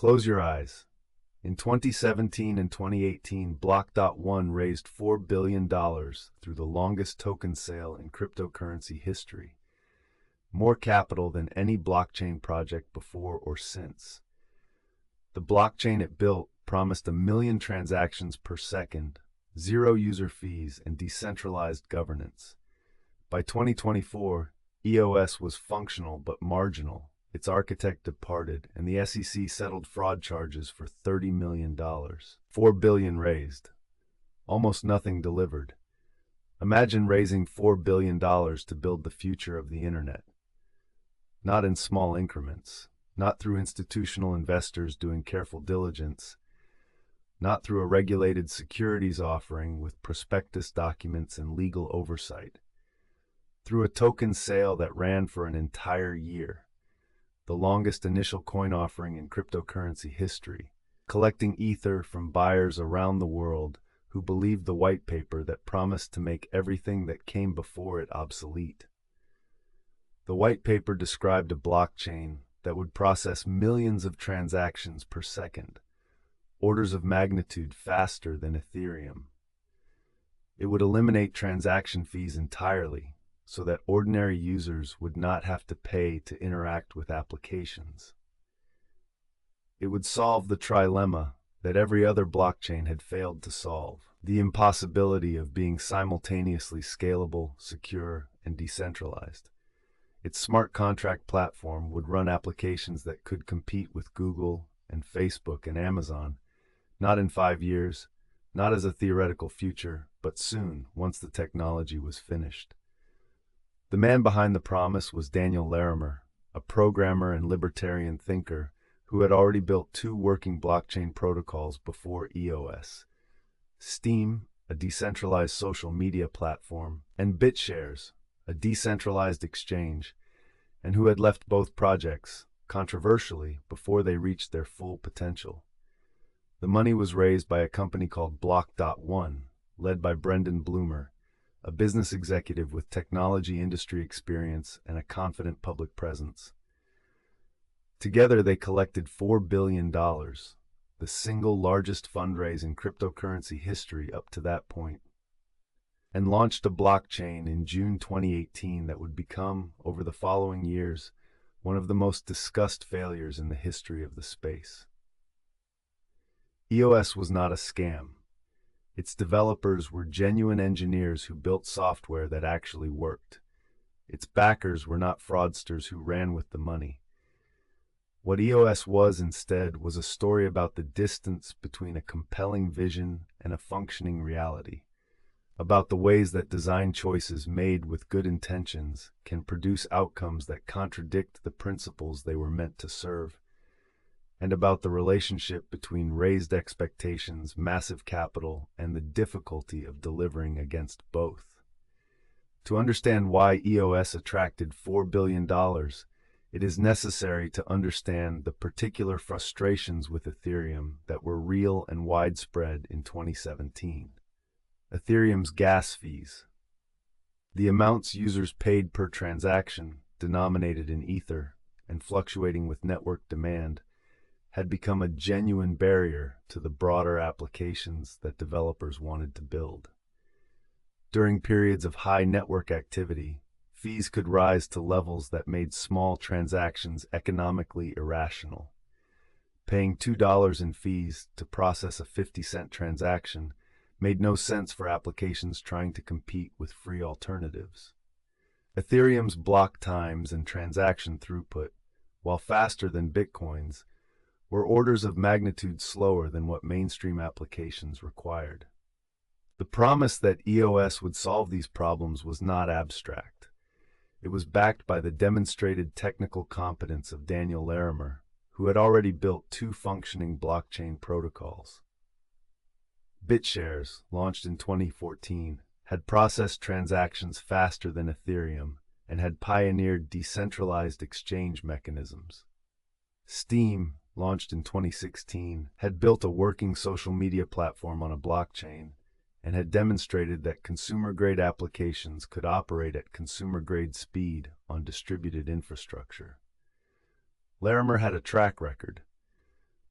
Close your eyes. In 2017 and 2018, Block.one raised $4 billion through the longest token sale in cryptocurrency history. More capital than any blockchain project before or since. The blockchain it built promised 1 million transactions per second, 0 user fees, and decentralized governance. By 2024, EOS was functional but marginal. Its architect departed, and the SEC settled fraud charges for $30 million. $4 billion raised. Almost nothing delivered. Imagine raising $4 billion to build the future of the internet. Not in small increments. Not through institutional investors doing careful diligence. Not through a regulated securities offering with prospectus documents and legal oversight. Through a token sale that ran for an entire year. The longest initial coin offering in cryptocurrency history, collecting ether from buyers around the world who believed the white paper that promised to make everything that came before it obsolete. The white paper described a blockchain that would process millions of transactions per second, orders of magnitude faster than Ethereum. It would eliminate transaction fees entirely, so that ordinary users would not have to pay to interact with applications. It would solve the trilemma that every other blockchain had failed to solve, the impossibility of being simultaneously scalable, secure, and decentralized. Its smart contract platform would run applications that could compete with Google and Facebook and Amazon, not in 5 years, not as a theoretical future, but soon, once the technology was finished. The man behind the promise was Daniel Larimer, a programmer and libertarian thinker who had already built 2 working blockchain protocols before EOS: Steem, a decentralized social media platform, and BitShares, a decentralized exchange, and who had left both projects, controversially, before they reached their full potential. The money was raised by a company called Block.one, led by Brendan Bloomer, a business executive with technology industry experience and a confident public presence. Together, they collected $4 billion, the single largest fundraise in cryptocurrency history up to that point, and launched a blockchain in June 2018 that would become, over the following years, one of the most discussed failures in the history of the space. EOS was not a scam. Its developers were genuine engineers who built software that actually worked. Its backers were not fraudsters who ran with the money. What EOS was instead was a story about the distance between a compelling vision and a functioning reality, about the ways that design choices made with good intentions can produce outcomes that contradict the principles they were meant to serve, and about the relationship between raised expectations, massive capital, and the difficulty of delivering against both. To understand why EOS attracted $4 billion, it is necessary to understand the particular frustrations with Ethereum that were real and widespread in 2017. Ethereum's gas fees. The amounts users paid per transaction, denominated in Ether and fluctuating with network demand, had become a genuine barrier to the broader applications that developers wanted to build. During periods of high network activity, fees could rise to levels that made small transactions economically irrational. Paying $2 in fees to process a 50-cent transaction made no sense for applications trying to compete with free alternatives. Ethereum's block times and transaction throughput, while faster than Bitcoin's, were orders of magnitude slower than what mainstream applications required. The promise that EOS would solve these problems was not abstract. It was backed by the demonstrated technical competence of Daniel Larimer, who had already built 2 functioning blockchain protocols. BitShares, launched in 2014, had processed transactions faster than Ethereum and had pioneered decentralized exchange mechanisms. Steem, launched in 2016, had built a working social media platform on a blockchain and had demonstrated that consumer-grade applications could operate at consumer-grade speed on distributed infrastructure. Larimer had a track record.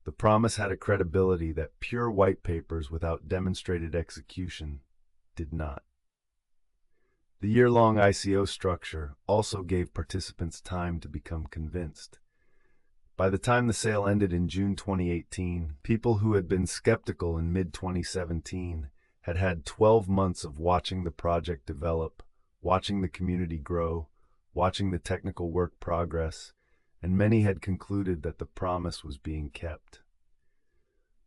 The promise had a credibility that pure white papers without demonstrated execution did not. The year-long ICO structure also gave participants time to become convinced. By the time the sale ended in June 2018, people who had been skeptical in mid-2017 had had 12 months of watching the project develop, watching the community grow, watching the technical work progress, and many had concluded that the promise was being kept.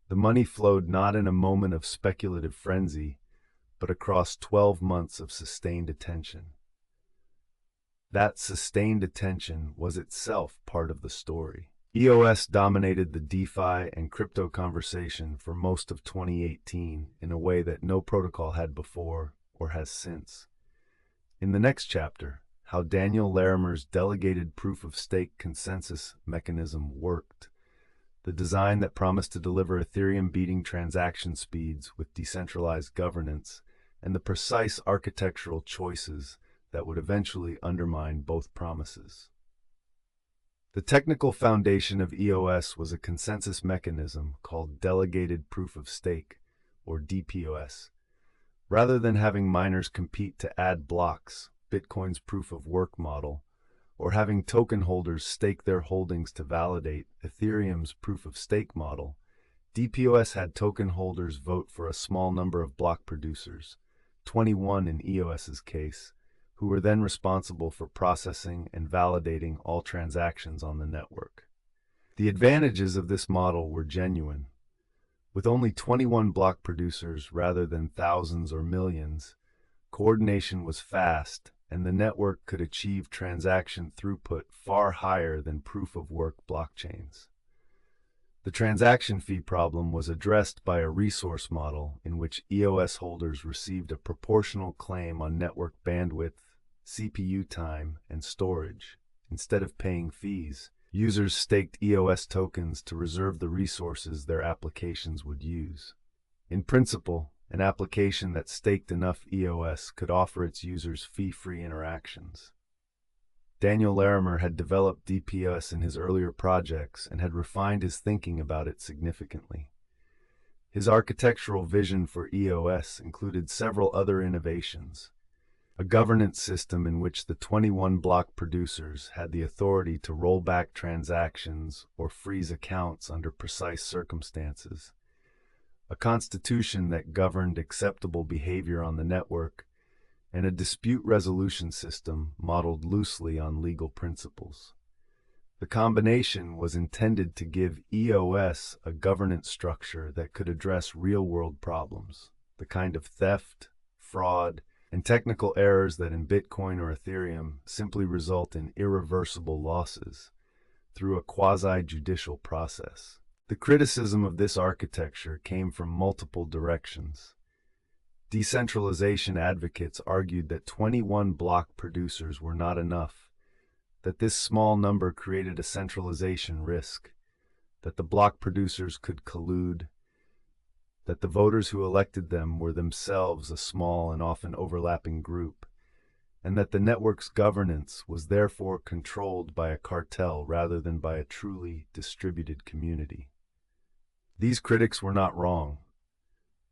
The money flowed not in a moment of speculative frenzy, but across 12 months of sustained attention. That sustained attention was itself part of the story. EOS dominated the DeFi and crypto conversation for most of 2018 in a way that no protocol had before or has since. In the next chapter, how Daniel Larimer's delegated proof-of-stake consensus mechanism worked, the design that promised to deliver Ethereum-beating transaction speeds with decentralized governance, and the precise architectural choices that would eventually undermine both promises. The technical foundation of EOS was a consensus mechanism called Delegated Proof-of-Stake, or DPoS. Rather than having miners compete to add blocks, Bitcoin's proof-of-work model, or having token holders stake their holdings to validate Ethereum's proof-of-stake model, DPoS had token holders vote for a small number of block producers, 21 in EOS's case, who were then responsible for processing and validating all transactions on the network. The advantages of this model were genuine. With only 21 block producers rather than thousands or millions, coordination was fast, and the network could achieve transaction throughput far higher than proof-of-work blockchains. The transaction fee problem was addressed by a resource model in which EOS holders received a proportional claim on network bandwidth, CPU time, and storage. Instead of paying fees, users staked EOS tokens to reserve the resources their applications would use. In principle, an application that staked enough EOS could offer its users fee-free interactions. Daniel Larimer had developed DPoS in his earlier projects and had refined his thinking about it significantly. His architectural vision for EOS included several other innovations: a governance system in which the 21 block producers had the authority to roll back transactions or freeze accounts under precise circumstances, a constitution that governed acceptable behavior on the network, and a dispute resolution system modeled loosely on legal principles. The combination was intended to give EOS a governance structure that could address real-world problems, the kind of theft, fraud, and technical errors that in Bitcoin or Ethereum simply result in irreversible losses through a quasi-judicial process. The criticism of this architecture came from multiple directions. Decentralization advocates argued that 21 block producers were not enough, that this small number created a centralization risk, that the block producers could collude, that the voters who elected them were themselves a small and often overlapping group, and that the network's governance was therefore controlled by a cartel rather than by a truly distributed community. These critics were not wrong.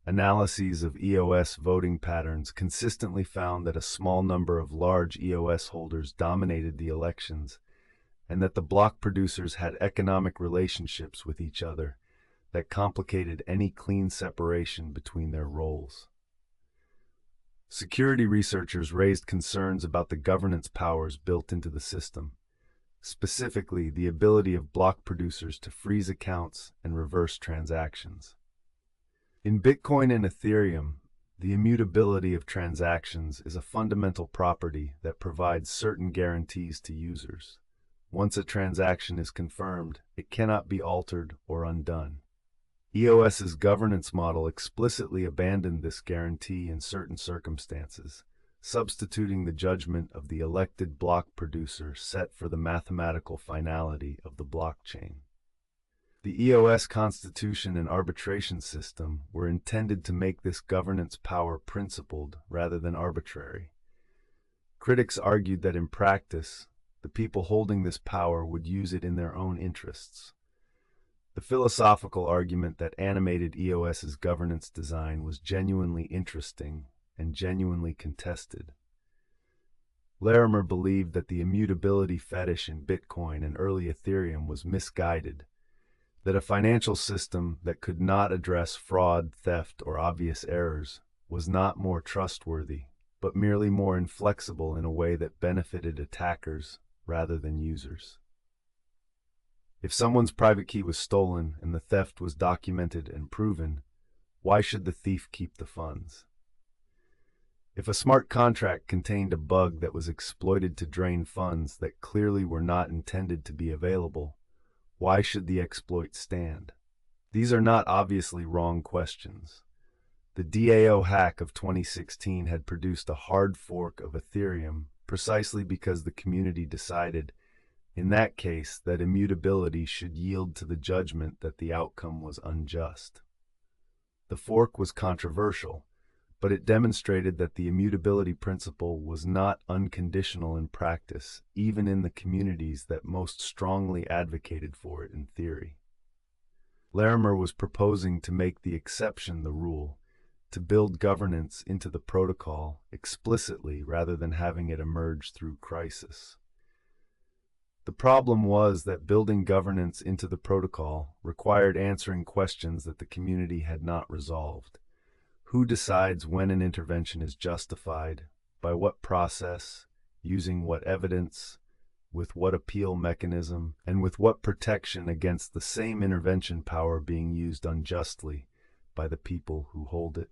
Analyses of EOS voting patterns consistently found that a small number of large EOS holders dominated the elections, and that the block producers had economic relationships with each other that complicated any clean separation between their roles. Security researchers raised concerns about the governance powers built into the system, specifically the ability of block producers to freeze accounts and reverse transactions. In Bitcoin and Ethereum, the immutability of transactions is a fundamental property that provides certain guarantees to users. Once a transaction is confirmed, it cannot be altered or undone. EOS's governance model explicitly abandoned this guarantee in certain circumstances, substituting the judgment of the elected block producer set for the mathematical finality of the blockchain. The EOS constitution and arbitration system were intended to make this governance power principled rather than arbitrary. Critics argued that in practice, the people holding this power would use it in their own interests. The philosophical argument that animated EOS's governance design was genuinely interesting and genuinely contested. Larimer believed that the immutability fetish in Bitcoin and early Ethereum was misguided, that a financial system that could not address fraud, theft, or obvious errors was not more trustworthy, but merely more inflexible in a way that benefited attackers rather than users. If someone's private key was stolen and the theft was documented and proven, why should the thief keep the funds? If a smart contract contained a bug that was exploited to drain funds that clearly were not intended to be available, why should the exploit stand? These are not obviously wrong questions. The DAO hack of 2016 had produced a hard fork of Ethereum precisely because the community decided, in that case, that immutability should yield to the judgment that the outcome was unjust. The fork was controversial, but it demonstrated that the immutability principle was not unconditional in practice, even in the communities that most strongly advocated for it in theory. Larimer was proposing to make the exception the rule, to build governance into the protocol explicitly rather than having it emerge through crisis. The problem was that building governance into the protocol required answering questions that the community had not resolved. Who decides when an intervention is justified, by what process, using what evidence, with what appeal mechanism, and with what protection against the same intervention power being used unjustly by the people who hold it?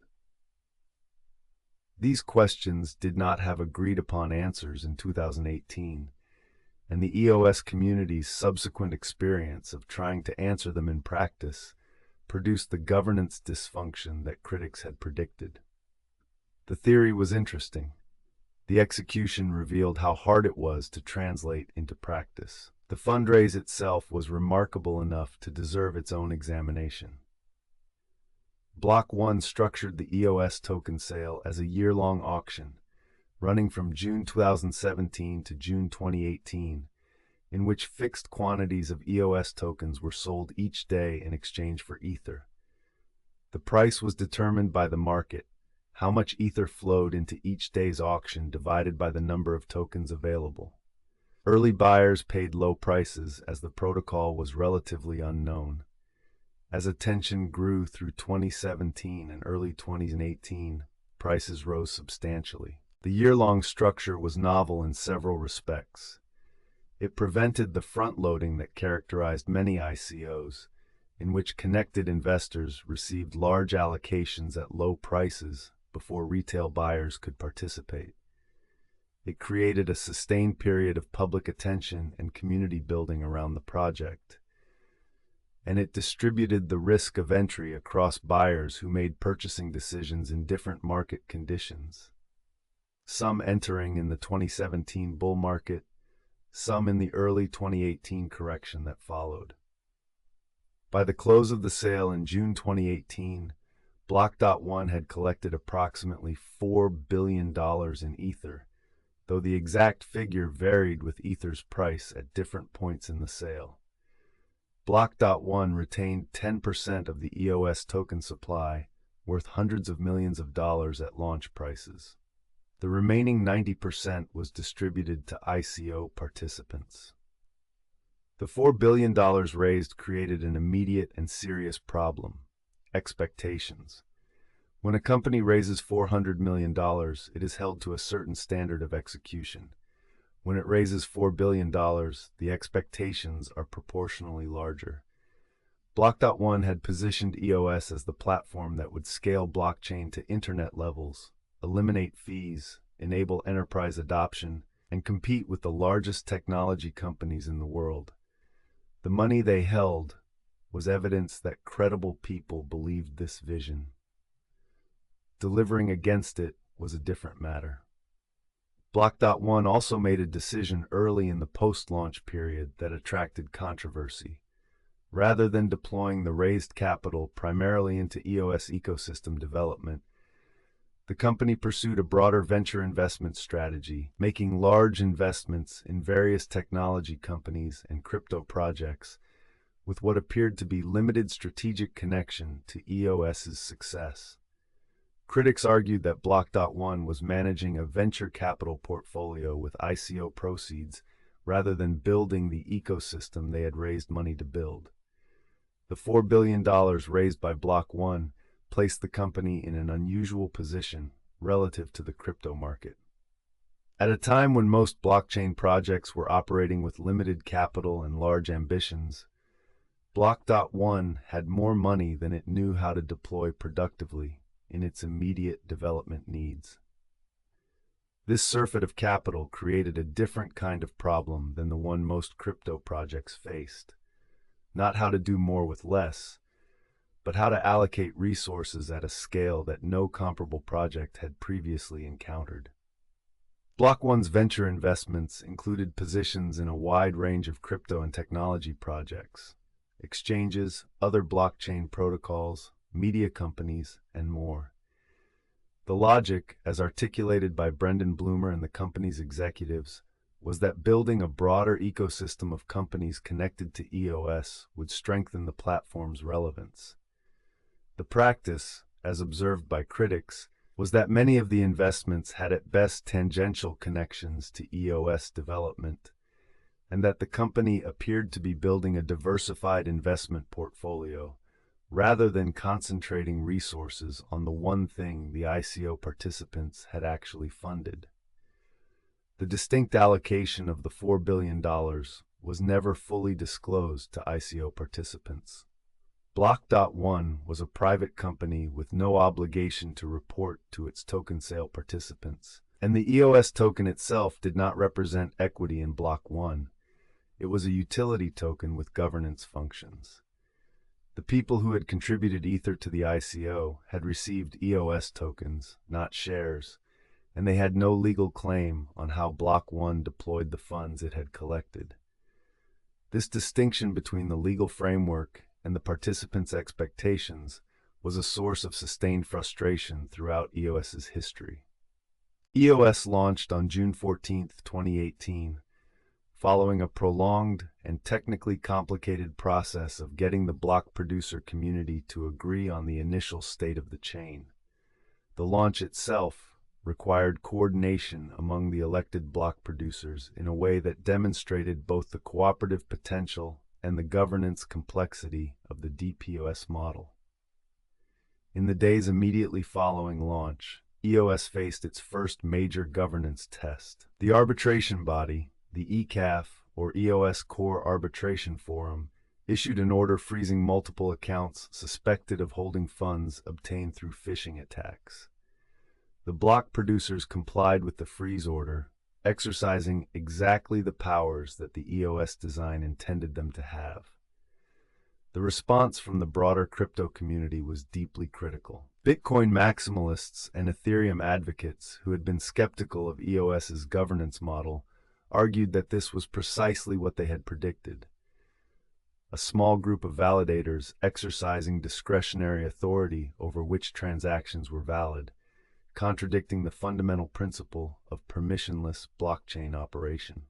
These questions did not have agreed-upon answers in 2018, and the EOS community's subsequent experience of trying to answer them in practice produced the governance dysfunction that critics had predicted. The theory was interesting. The execution revealed how hard it was to translate into practice. The fundraise itself was remarkable enough to deserve its own examination. Block.one structured the EOS token sale as a year-long auction, running from June 2017 to June 2018, in which fixed quantities of EOS tokens were sold each day in exchange for Ether. The price was determined by the market, how much Ether flowed into each day's auction divided by the number of tokens available. Early buyers paid low prices as the protocol was relatively unknown. As attention grew through 2017 and early 2018, prices rose substantially. The year-long structure was novel in several respects. It prevented the front-loading that characterized many ICOs, in which connected investors received large allocations at low prices before retail buyers could participate. It created a sustained period of public attention and community building around the project. And it distributed the risk of entry across buyers who made purchasing decisions in different market conditions. Some entering in the 2017 bull market, some in the early 2018 correction that followed. By the close of the sale in June 2018, Block.one had collected approximately $4 billion in Ether, though the exact figure varied with Ether's price at different points in the sale. Block.one retained 10% of the EOS token supply, worth hundreds of millions of dollars at launch prices. The remaining 90% was distributed to ICO participants. The $4 billion raised created an immediate and serious problem: expectations. When a company raises $400 million, it is held to a certain standard of execution. When it raises $4 billion, the expectations are proportionally larger. Block.one had positioned EOS as the platform that would scale blockchain to internet levels, eliminate fees, enable enterprise adoption, and compete with the largest technology companies in the world. The money they held was evidence that credible people believed this vision. Delivering against it was a different matter. Block.one also made a decision early in the post-launch period that attracted controversy. Rather than deploying the raised capital primarily into EOS ecosystem development, the company pursued a broader venture investment strategy, making large investments in various technology companies and crypto projects, with what appeared to be limited strategic connection to EOS's success. Critics argued that Block.one was managing a venture capital portfolio with ICO proceeds rather than building the ecosystem they had raised money to build. The $4 billion raised by Block.one placed the company in an unusual position relative to the crypto market. At a time when most blockchain projects were operating with limited capital and large ambitions, Block.one had more money than it knew how to deploy productively in its immediate development needs. This surfeit of capital created a different kind of problem than the one most crypto projects faced. Not how to do more with less, but how to allocate resources at a scale that no comparable project had previously encountered. Block.one's venture investments included positions in a wide range of crypto and technology projects, exchanges, other blockchain protocols, media companies, and more. The logic, as articulated by Brendan Bloomer and the company's executives, was that building a broader ecosystem of companies connected to EOS would strengthen the platform's relevance. The practice, as observed by critics, was that many of the investments had at best tangential connections to EOS development, and that the company appeared to be building a diversified investment portfolio, rather than concentrating resources on the one thing the ICO participants had actually funded. The distinct allocation of the $4 billion was never fully disclosed to ICO participants. Block.one was a private company with no obligation to report to its token sale participants, and the EOS token itself did not represent equity in Block.one. It was a utility token with governance functions. The people who had contributed Ether to the ICO had received EOS tokens, not shares, and they had no legal claim on how Block.one deployed the funds it had collected. This distinction between the legal framework and the participants' expectations was a source of sustained frustration throughout EOS's history. EOS launched on June 14, 2018, following a prolonged and technically complicated process of getting the block producer community to agree on the initial state of the chain. The launch itself required coordination among the elected block producers in a way that demonstrated both the cooperative potential and the governance complexity of the DPoS model. In the days immediately following launch, EOS faced its first major governance test. The arbitration body, the ECAF, or EOS Core Arbitration Forum, issued an order freezing multiple accounts suspected of holding funds obtained through phishing attacks. The block producers complied with the freeze order, exercising exactly the powers that the EOS design intended them to have. The response from the broader crypto community was deeply critical. Bitcoin maximalists and Ethereum advocates who had been skeptical of EOS's governance model argued that this was precisely what they had predicted. A small group of validators exercising discretionary authority over which transactions were valid, contradicting the fundamental principle of permissionless blockchain operation.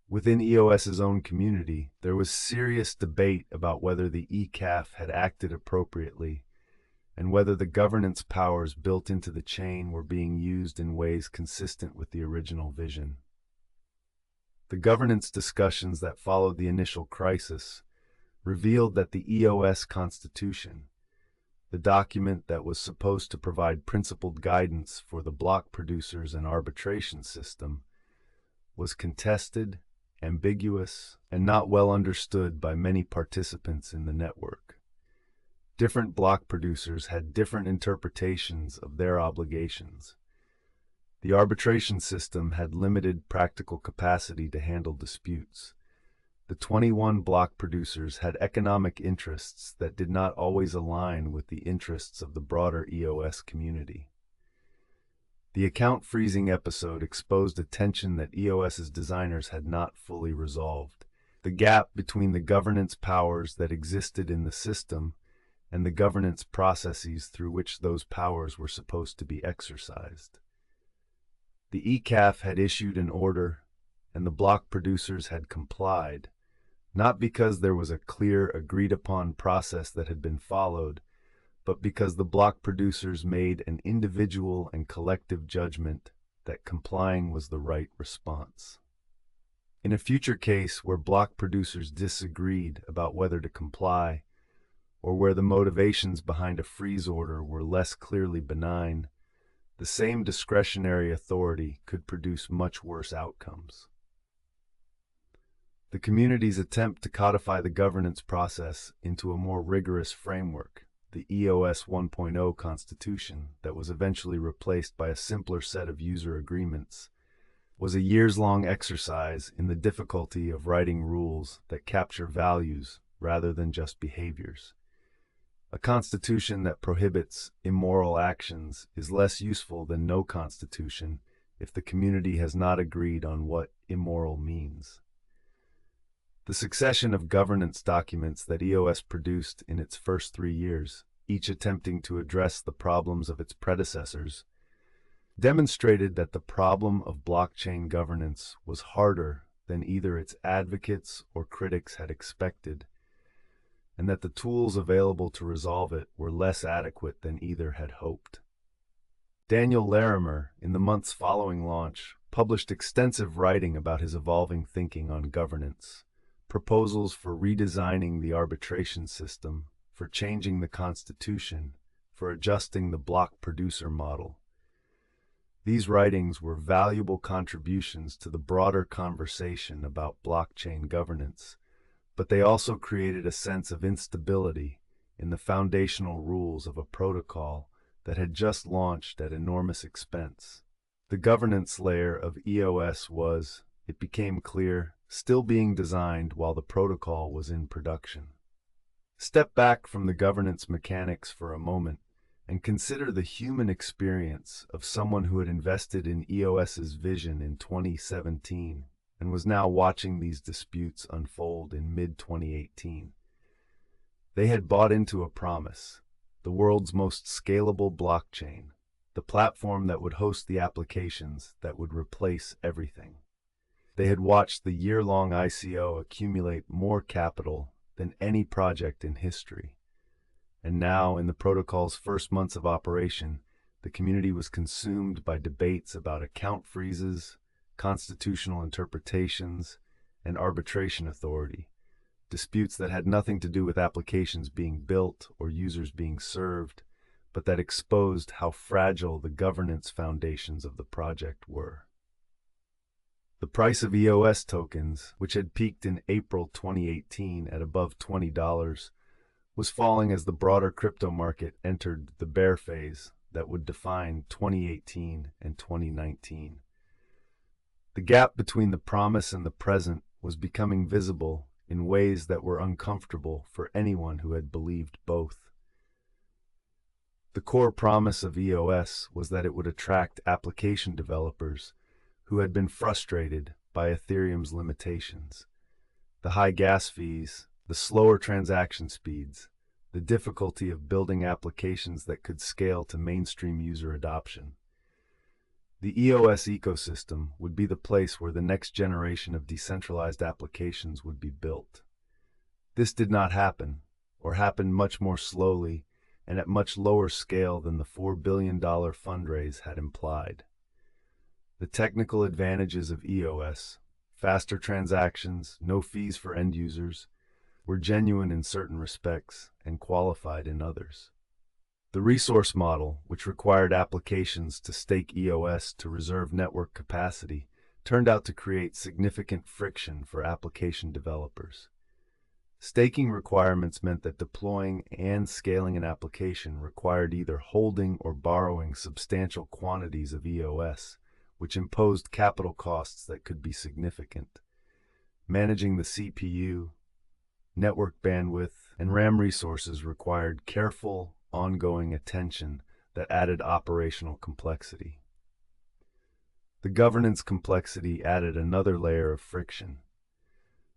Within EOS's own community, there was serious debate about whether the ECAF had acted appropriately and whether the governance powers built into the chain were being used in ways consistent with the original vision. The governance discussions that followed the initial crisis revealed that the EOS Constitution, the document that was supposed to provide principled guidance for the block producers and arbitration system, was contested, ambiguous, and not well understood by many participants in the network. Different block producers had different interpretations of their obligations. The arbitration system had limited practical capacity to handle disputes. The 21 block producers had economic interests that did not always align with the interests of the broader EOS community. The account freezing episode exposed a tension that EOS's designers had not fully resolved: the gap between the governance powers that existed in the system and the governance processes through which those powers were supposed to be exercised. The ECAF had issued an order, and the block producers had complied, not because there was a clear, agreed-upon process that had been followed, but because the block producers made an individual and collective judgment that complying was the right response. In a future case where block producers disagreed about whether to comply, or where the motivations behind a freeze order were less clearly benign, the same discretionary authority could produce much worse outcomes. The community's attempt to codify the governance process into a more rigorous framework, the EOS 1.0 constitution that was eventually replaced by a simpler set of user agreements, was a years-long exercise in the difficulty of writing rules that capture values rather than just behaviors. A constitution that prohibits immoral actions is less useful than no constitution if the community has not agreed on what immoral means. The succession of governance documents that EOS produced in its first 3 years, each attempting to address the problems of its predecessors, demonstrated that the problem of blockchain governance was harder than either its advocates or critics had expected, and that the tools available to resolve it were less adequate than either had hoped. Daniel Larimer, in the months following launch, published extensive writing about his evolving thinking on governance, proposals for redesigning the arbitration system, for changing the constitution, for adjusting the block producer model. These writings were valuable contributions to the broader conversation about blockchain governance, but they also created a sense of instability in the foundational rules of a protocol that had just launched at enormous expense. The governance layer of EOS was, it became clear, still being designed while the protocol was in production. Step back from the governance mechanics for a moment and consider the human experience of someone who had invested in EOS's vision in 2017 and was now watching these disputes unfold in mid-2018. They had bought into a promise, the world's most scalable blockchain, the platform that would host the applications that would replace everything. They had watched the year-long ICO accumulate more capital than any project in history. And now, in the protocol's first months of operation, the community was consumed by debates about account freezes, constitutional interpretations, and arbitration authority, disputes that had nothing to do with applications being built or users being served, but that exposed how fragile the governance foundations of the project were. The price of EOS tokens, which had peaked in April 2018 at above $20, was falling as the broader crypto market entered the bear phase that would define 2018 and 2019. The gap between the promise and the present was becoming visible in ways that were uncomfortable for anyone who had believed both. The core promise of EOS was that it would attract application developers who had been frustrated by Ethereum's limitations, the high gas fees, the slower transaction speeds, the difficulty of building applications that could scale to mainstream user adoption. The EOS ecosystem would be the place where the next generation of decentralized applications would be built. This did not happen, or happened much more slowly and at much lower scale than the $4 billion fundraise had implied. The technical advantages of EOS, faster transactions, no fees for end users, were genuine in certain respects and qualified in others. The resource model, which required applications to stake EOS to reserve network capacity, turned out to create significant friction for application developers. Staking requirements meant that deploying and scaling an application required either holding or borrowing substantial quantities of EOS, which imposed capital costs that could be significant. Managing the CPU, network bandwidth, and RAM resources required careful, ongoing attention that added operational complexity. The governance complexity added another layer of friction.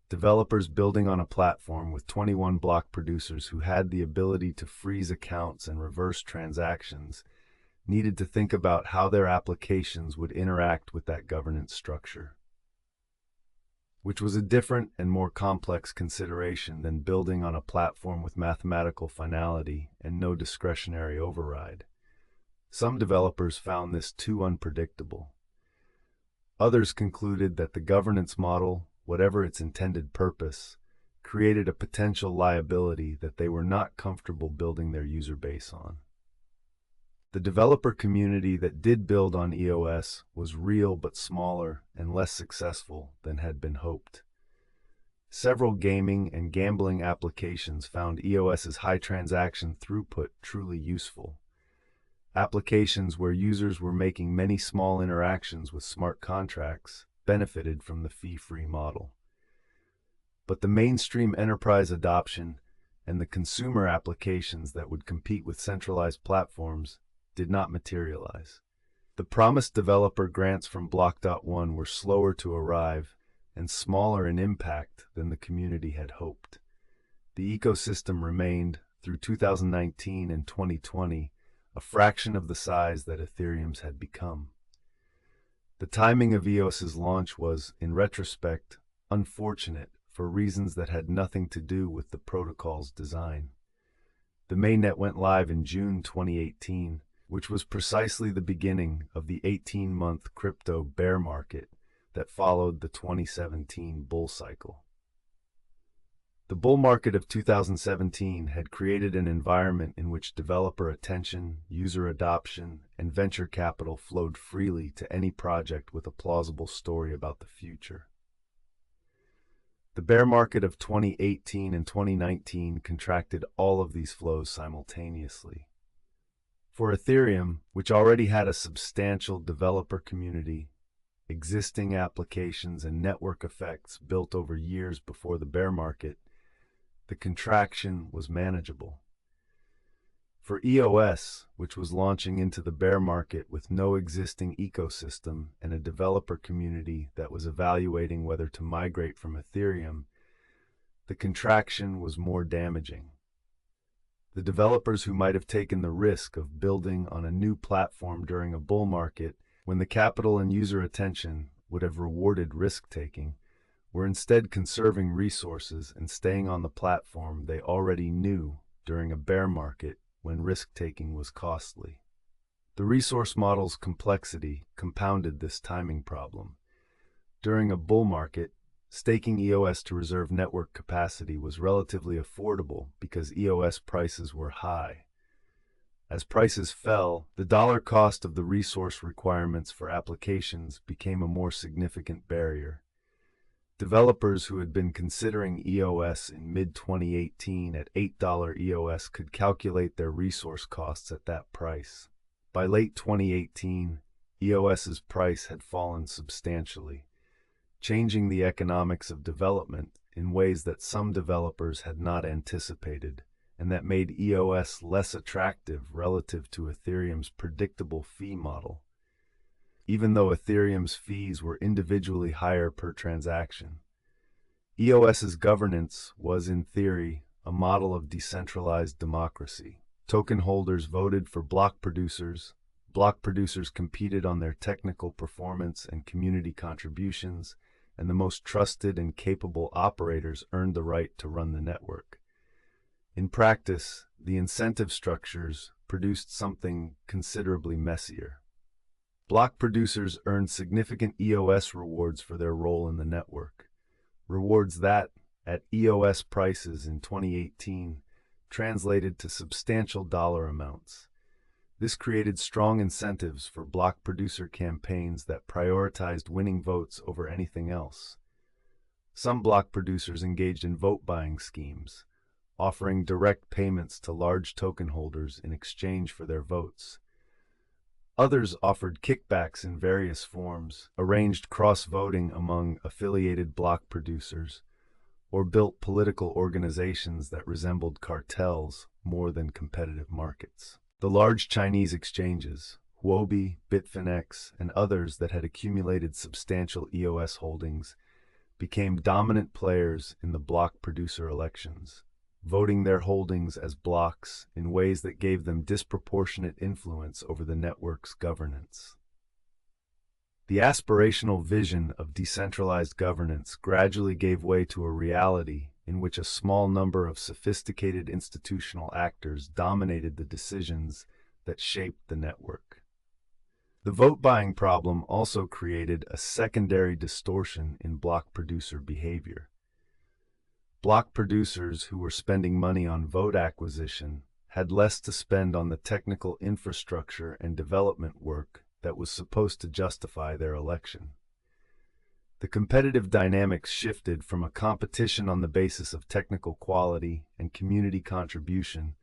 Developers building on a platform with 21 block producers who had the ability to freeze accounts and reverse transactions needed to think about how their applications would interact with that governance structure. which was a different and more complex consideration than building on a platform with mathematical finality and no discretionary override. Some developers found this too unpredictable. Others concluded that the governance model, whatever its intended purpose, created a potential liability that they were not comfortable building their user base on. The developer community that did build on EOS was real but smaller and less successful than had been hoped. Several gaming and gambling applications found EOS's high transaction throughput truly useful. Applications where users were making many small interactions with smart contracts benefited from the fee-free model. But the mainstream enterprise adoption and the consumer applications that would compete with centralized platforms did not materialize. The promised developer grants from Block.one were slower to arrive and smaller in impact than the community had hoped. The ecosystem remained, through 2019 and 2020, a fraction of the size that Ethereum's had become. The timing of EOS's launch was, in retrospect, unfortunate for reasons that had nothing to do with the protocol's design. The mainnet went live in June 2018, which was precisely the beginning of the 18-month crypto bear market that followed the 2017 bull cycle. The bull market of 2017 had created an environment in which developer attention, user adoption, and venture capital flowed freely to any project with a plausible story about the future. The bear market of 2018 and 2019 contracted all of these flows simultaneously. For Ethereum, which already had a substantial developer community, existing applications and network effects built over years before the bear market, the contraction was manageable. For EOS, which was launching into the bear market with no existing ecosystem and a developer community that was evaluating whether to migrate from Ethereum, the contraction was more damaging. The developers who might have taken the risk of building on a new platform during a bull market, when the capital and user attention would have rewarded risk-taking, were instead conserving resources and staying on the platform they already knew during a bear market when risk-taking was costly. The resource model's complexity compounded this timing problem. During a bull market, staking EOS to reserve network capacity was relatively affordable because EOS prices were high. As prices fell, the dollar cost of the resource requirements for applications became a more significant barrier. Developers who had been considering EOS in mid-2018 at $8 EOS could calculate their resource costs at that price. By late 2018, EOS's price had fallen substantially, changing the economics of development in ways that some developers had not anticipated, and that made EOS less attractive relative to Ethereum's predictable fee model, even though Ethereum's fees were individually higher per transaction. EOS's governance was, in theory, a model of decentralized democracy. Token holders voted for block producers competed on their technical performance and community contributions, and the most trusted and capable operators earned the right to run the network. In practice, the incentive structures produced something considerably messier. Block producers earned significant EOS rewards for their role in the network, rewards that, at EOS prices in 2018, translated to substantial dollar amounts. This created strong incentives for block producer campaigns that prioritized winning votes over anything else. Some block producers engaged in vote-buying schemes, offering direct payments to large token holders in exchange for their votes. Others offered kickbacks in various forms, arranged cross-voting among affiliated block producers, or built political organizations that resembled cartels more than competitive markets. The large Chinese exchanges, Huobi, Bitfinex, and others that had accumulated substantial EOS holdings, became dominant players in the block producer elections, voting their holdings as blocks in ways that gave them disproportionate influence over the network's governance. The aspirational vision of decentralized governance gradually gave way to a reality in which a small number of sophisticated institutional actors dominated the decisions that shaped the network. The vote-buying problem also created a secondary distortion in block producer behavior. Block producers who were spending money on vote acquisition had less to spend on the technical infrastructure and development work that was supposed to justify their election. The competitive dynamics shifted from a competition on the basis of technical quality and community contribution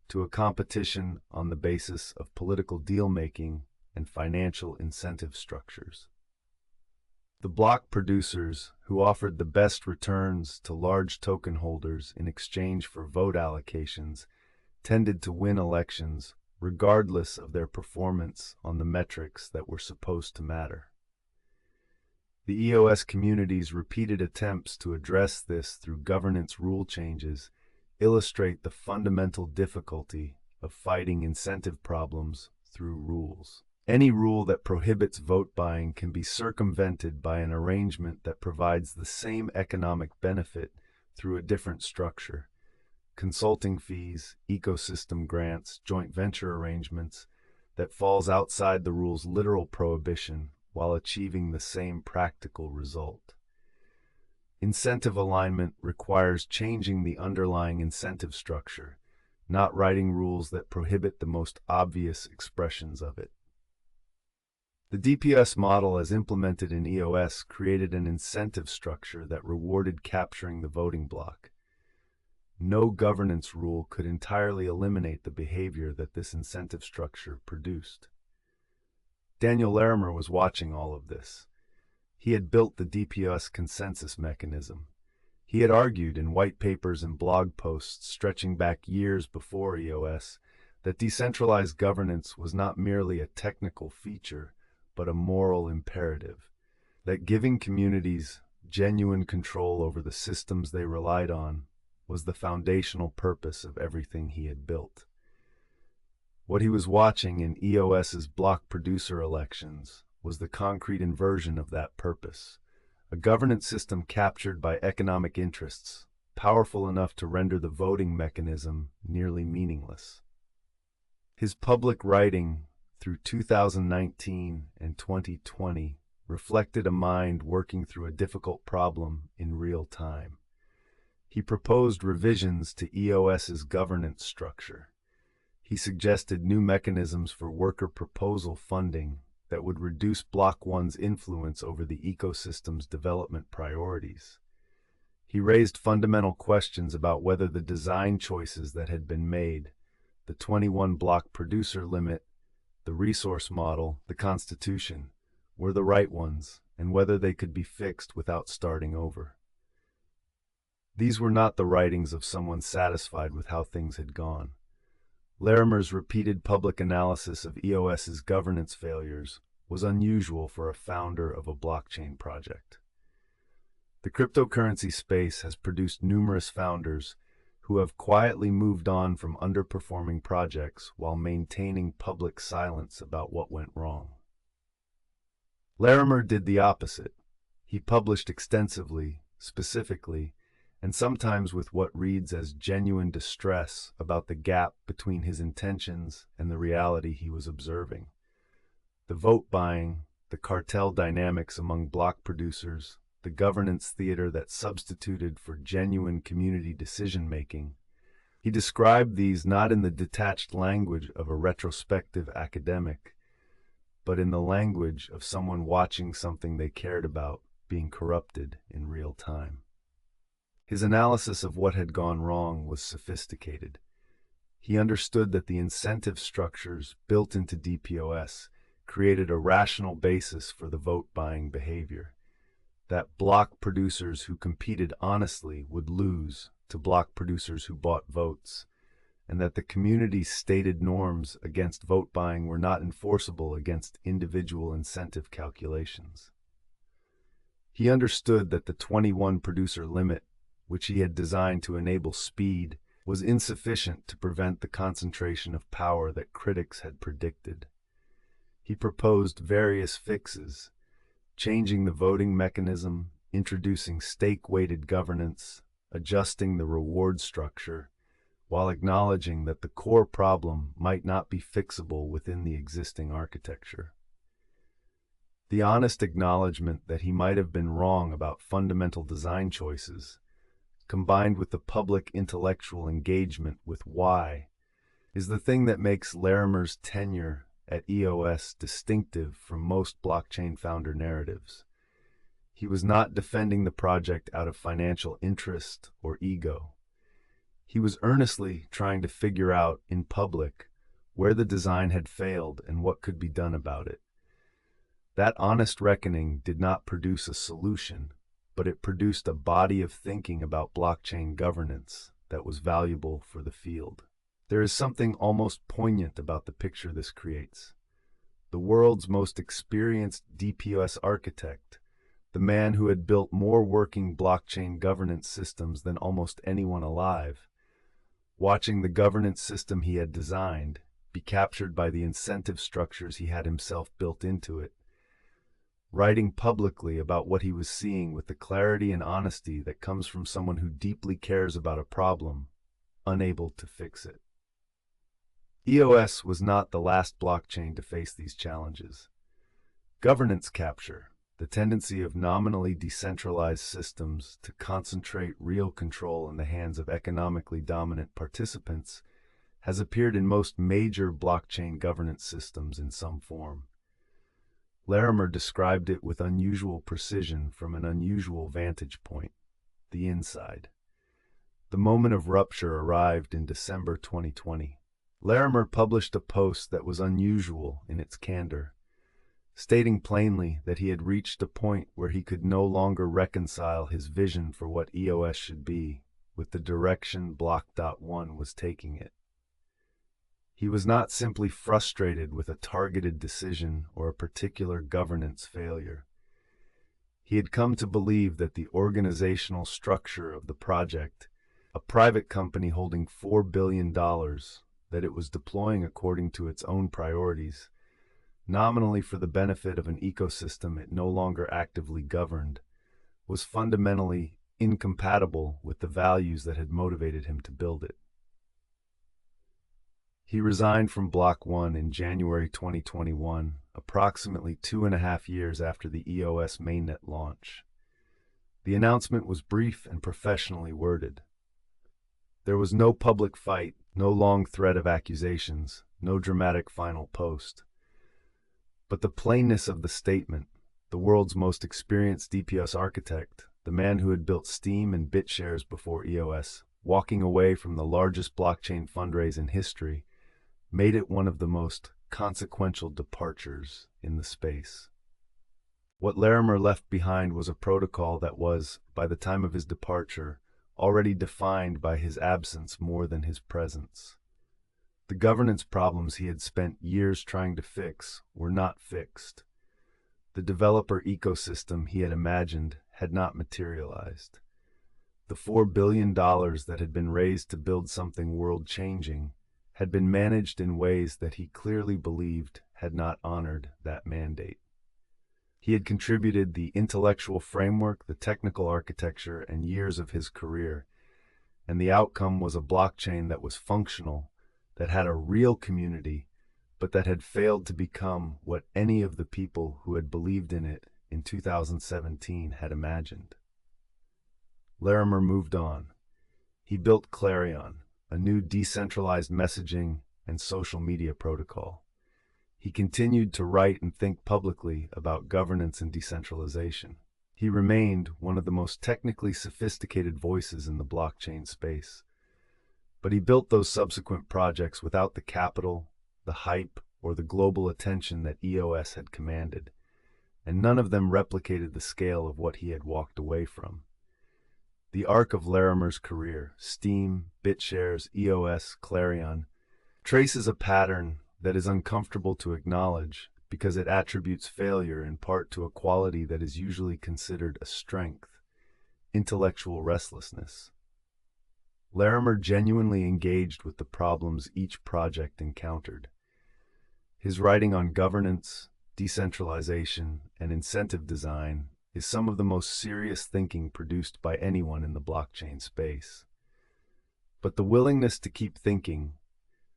to a competition on the basis of political deal-making and financial incentive structures. The block producers, who offered the best returns to large token holders in exchange for vote allocations, tended to win elections regardless of their performance on the metrics that were supposed to matter. The EOS community's repeated attempts to address this through governance rule changes illustrate the fundamental difficulty of fighting incentive problems through rules. Any rule that prohibits vote buying can be circumvented by an arrangement that provides the same economic benefit through a different structure. Consulting fees, ecosystem grants, joint venture arrangements that falls outside the rule's literal prohibition while achieving the same practical result. Incentive alignment requires changing the underlying incentive structure, not writing rules that prohibit the most obvious expressions of it. The DPoS model as implemented in EOS created an incentive structure that rewarded capturing the voting block. No governance rule could entirely eliminate the behavior that this incentive structure produced. Daniel Larimer was watching all of this. He had built the DPoS consensus mechanism. He had argued in white papers and blog posts stretching back years before EOS that decentralized governance was not merely a technical feature, but a moral imperative, that giving communities genuine control over the systems they relied on was the foundational purpose of everything he had built. What he was watching in EOS's block producer elections was the concrete inversion of that purpose, a governance system captured by economic interests, powerful enough to render the voting mechanism nearly meaningless. His public writing through 2019 and 2020 reflected a mind working through a difficult problem in real time. He proposed revisions to EOS's governance structure. He suggested new mechanisms for worker proposal funding that would reduce Block.one's influence over the ecosystem's development priorities. He raised fundamental questions about whether the design choices that had been made, the 21 block producer limit, the resource model, the Constitution, were the right ones, and whether they could be fixed without starting over. These were not the writings of someone satisfied with how things had gone. Larimer's repeated public analysis of EOS's governance failures was unusual for a founder of a blockchain project. The cryptocurrency space has produced numerous founders who have quietly moved on from underperforming projects while maintaining public silence about what went wrong. Larimer did the opposite. He published extensively, specifically, and sometimes with what reads as genuine distress about the gap between his intentions and the reality he was observing. The vote buying, the cartel dynamics among block producers, the governance theater that substituted for genuine community decision-making. He described these not in the detached language of a retrospective academic, but in the language of someone watching something they cared about being corrupted in real time. His analysis of what had gone wrong was sophisticated. He understood that the incentive structures built into DPoS created a rational basis for the vote-buying behavior, that block producers who competed honestly would lose to block producers who bought votes, and that the community's stated norms against vote-buying were not enforceable against individual incentive calculations. He understood that the 21 producer limit, which he had designed to enable speed, was insufficient to prevent the concentration of power that critics had predicted. He proposed various fixes, changing the voting mechanism, introducing stake-weighted governance, adjusting the reward structure, while acknowledging that the core problem might not be fixable within the existing architecture. The honest acknowledgement that he might have been wrong about fundamental design choices, combined with the public intellectual engagement with why, is the thing that makes Larimer's tenure at EOS distinctive from most blockchain founder narratives. He was not defending the project out of financial interest or ego. He was earnestly trying to figure out in public where the design had failed and what could be done about it. That honest reckoning did not produce a solution, but it produced a body of thinking about blockchain governance that was valuable for the field. There is something almost poignant about the picture this creates. The world's most experienced DPoS architect, the man who had built more working blockchain governance systems than almost anyone alive, watching the governance system he had designed be captured by the incentive structures he had himself built into it, writing publicly about what he was seeing with the clarity and honesty that comes from someone who deeply cares about a problem, unable to fix it. EOS was not the last blockchain to face these challenges. Governance capture, the tendency of nominally decentralized systems to concentrate real control in the hands of economically dominant participants, has appeared in most major blockchain governance systems in some form. Larimer described it with unusual precision from an unusual vantage point, the inside. The moment of rupture arrived in December 2020. Larimer published a post that was unusual in its candor, stating plainly that he had reached a point where he could no longer reconcile his vision for what EOS should be with the direction Block.one was taking it. He was not simply frustrated with a targeted decision or a particular governance failure. He had come to believe that the organizational structure of the project, a private company holding $4 billion, that it was deploying according to its own priorities, nominally for the benefit of an ecosystem it no longer actively governed, was fundamentally incompatible with the values that had motivated him to build it. He resigned from Block.one in January 2021, approximately 2.5 years after the EOS mainnet launch. The announcement was brief and professionally worded. There was no public fight, no long thread of accusations, no dramatic final post. But the plainness of the statement, the world's most experienced DPoS architect, the man who had built Steem and BitShares before EOS, walking away from the largest blockchain fundraise in history, made it one of the most consequential departures in the space. What Larimer left behind was a protocol that was, by the time of his departure, already defined by his absence more than his presence. The governance problems he had spent years trying to fix were not fixed. The developer ecosystem he had imagined had not materialized. The $4 billion that had been raised to build something world-changing had been managed in ways that he clearly believed had not honored that mandate. He had contributed the intellectual framework, the technical architecture, and years of his career, and the outcome was a blockchain that was functional, that had a real community, but that had failed to become what any of the people who had believed in it in 2017 had imagined. Larimer moved on. He built Clarion, a new decentralized messaging and social media protocol. He continued to write and think publicly about governance and decentralization. He remained one of the most technically sophisticated voices in the blockchain space. But he built those subsequent projects without the capital, the hype, or the global attention that EOS had commanded, and none of them replicated the scale of what he had walked away from. The arc of Larimer's career, Steem, BitShares, EOS, Clarion, traces a pattern that is uncomfortable to acknowledge because it attributes failure in part to a quality that is usually considered a strength, intellectual restlessness. Larimer genuinely engaged with the problems each project encountered. His writing on governance, decentralization, and incentive design is some of the most serious thinking produced by anyone in the blockchain space. But the willingness to keep thinking,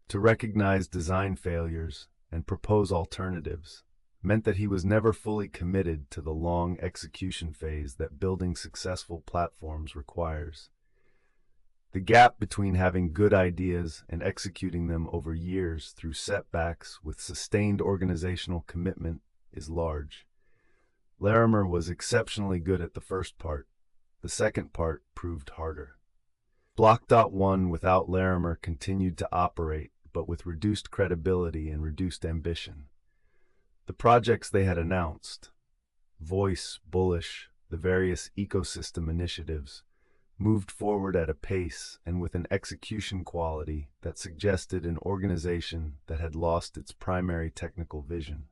to recognize design failures, and propose alternatives meant that he was never fully committed to the long execution phase that building successful platforms requires. The gap between having good ideas and executing them over years through setbacks with sustained organizational commitment is large. Larimer was exceptionally good at the first part. The second part proved harder. Block.one without Larimer continued to operate, but with reduced credibility and reduced ambition. The projects they had announced, Voice, Bullish, the various ecosystem initiatives, moved forward at a pace and with an execution quality that suggested an organization that had lost its primary technical vision.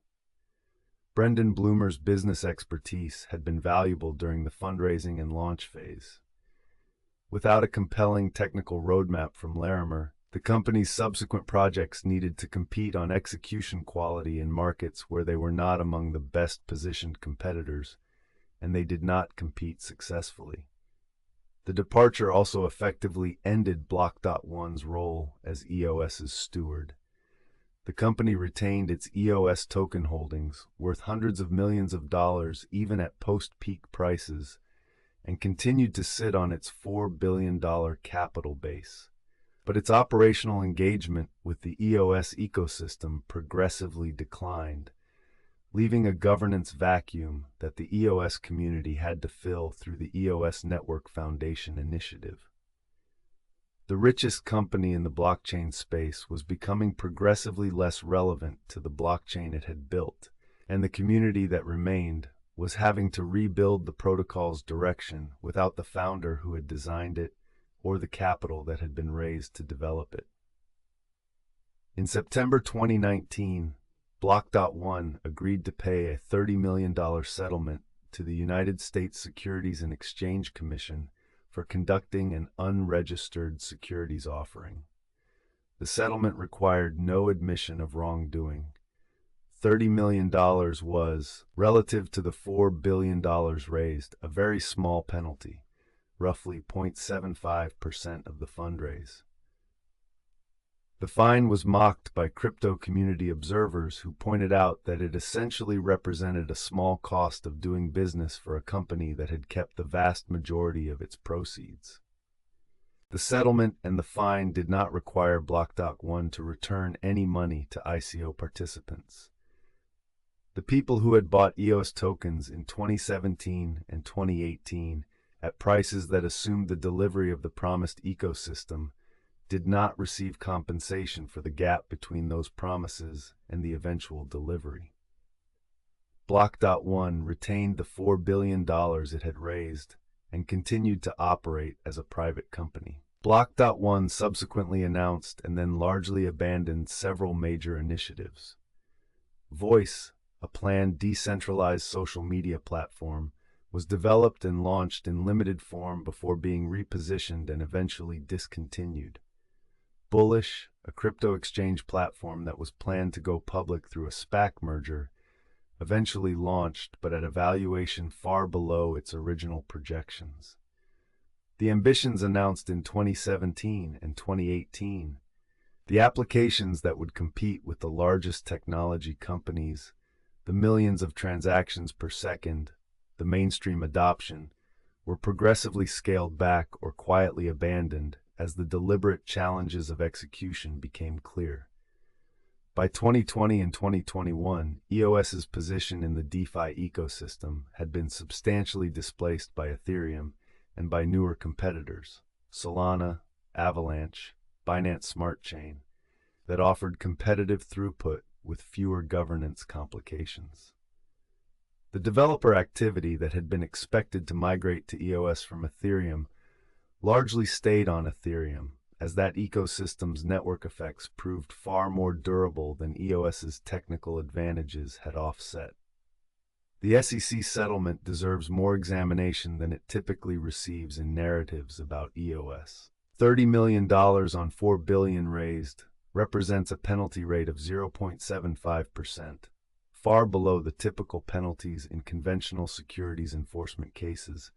Brendan Bloomer's business expertise had been valuable during the fundraising and launch phase. Without a compelling technical roadmap from Larimer, the company's subsequent projects needed to compete on execution quality in markets where they were not among the best-positioned competitors, and they did not compete successfully. The departure also effectively ended Block.one's role as EOS's steward. The company retained its EOS token holdings, worth hundreds of millions of dollars even at post-peak prices, and continued to sit on its $4 billion capital base. But its operational engagement with the EOS ecosystem progressively declined, leaving a governance vacuum that the EOS community had to fill through the EOS Network Foundation initiative. The richest company in the blockchain space was becoming progressively less relevant to the blockchain it had built, and the community that remained was having to rebuild the protocol's direction without the founder who had designed it or the capital that had been raised to develop it. In September 2019, Block.one agreed to pay a $30 million settlement to the United States Securities and Exchange Commission for conducting an unregistered securities offering. The settlement required no admission of wrongdoing. $30 million was, relative to the $4 billion raised, a very small penalty, roughly 0.75% of the fundraise. The fine was mocked by crypto community observers who pointed out that it essentially represented a small cost of doing business for a company that had kept the vast majority of its proceeds. The settlement and the fine did not require Block.one to return any money to ICO participants. The people who had bought EOS tokens in 2017 and 2018 at prices that assumed the delivery of the promised ecosystem did not receive compensation for the gap between those promises and the eventual delivery. Block.one retained the $4 billion it had raised and continued to operate as a private company. Block.one subsequently announced and then largely abandoned several major initiatives. Voice, a planned decentralized social media platform, was developed and launched in limited form before being repositioned and eventually discontinued. Bullish, a crypto exchange platform that was planned to go public through a SPAC merger, eventually launched but at a valuation far below its original projections. The ambitions announced in 2017 and 2018, the applications that would compete with the largest technology companies, the millions of transactions per second, the mainstream adoption, were progressively scaled back or quietly abandoned as the deliberate challenges of execution became clear. By 2020 and 2021, EOS's position in the DeFi ecosystem had been substantially displaced by Ethereum and by newer competitors, Solana, Avalanche, Binance Smart Chain, that offered competitive throughput with fewer governance complications. The developer activity that had been expected to migrate to EOS from Ethereum largely stayed on Ethereum, as that ecosystem's network effects proved far more durable than EOS's technical advantages had offset. The SEC settlement deserves more examination than it typically receives in narratives about EOS. $30 million on $4 billion raised represents a penalty rate of 0.75%, far below the typical penalties in conventional securities enforcement cases,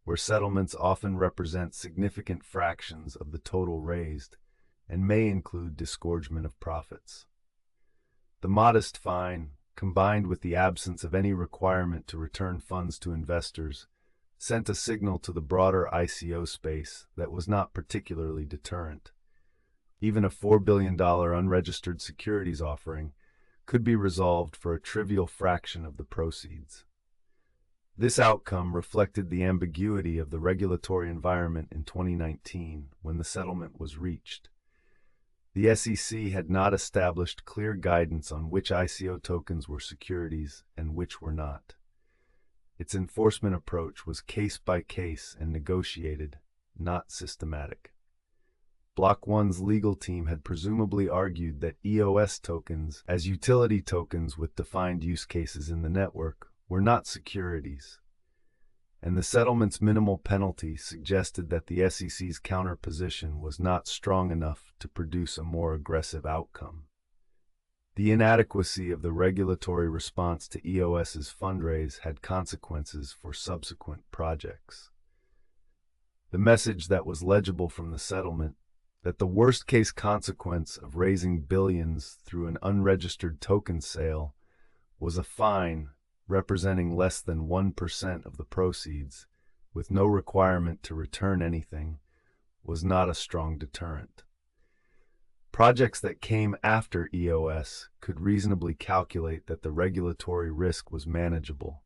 where settlements often represent significant fractions of the total raised and may include disgorgement of profits. The modest fine, combined with the absence of any requirement to return funds to investors, sent a signal to the broader ICO space that was not particularly deterrent. Even a $4 billion unregistered securities offering could be resolved for a trivial fraction of the proceeds. This outcome reflected the ambiguity of the regulatory environment in 2019 when the settlement was reached. The SEC had not established clear guidance on which ICO tokens were securities and which were not. Its enforcement approach was case by case and negotiated, not systematic. Block.one's legal team had presumably argued that EOS tokens, as utility tokens with defined use cases in the network, were not securities, and the settlement's minimal penalty suggested that the SEC's counterposition was not strong enough to produce a more aggressive outcome. The inadequacy of the regulatory response to EOS's fundraise had consequences for subsequent projects. The message that was legible from the settlement, that the worst-case consequence of raising billions through an unregistered token sale was a fine representing less than 1% of the proceeds, with no requirement to return anything, was not a strong deterrent. Projects that came after EOS could reasonably calculate that the regulatory risk was manageable,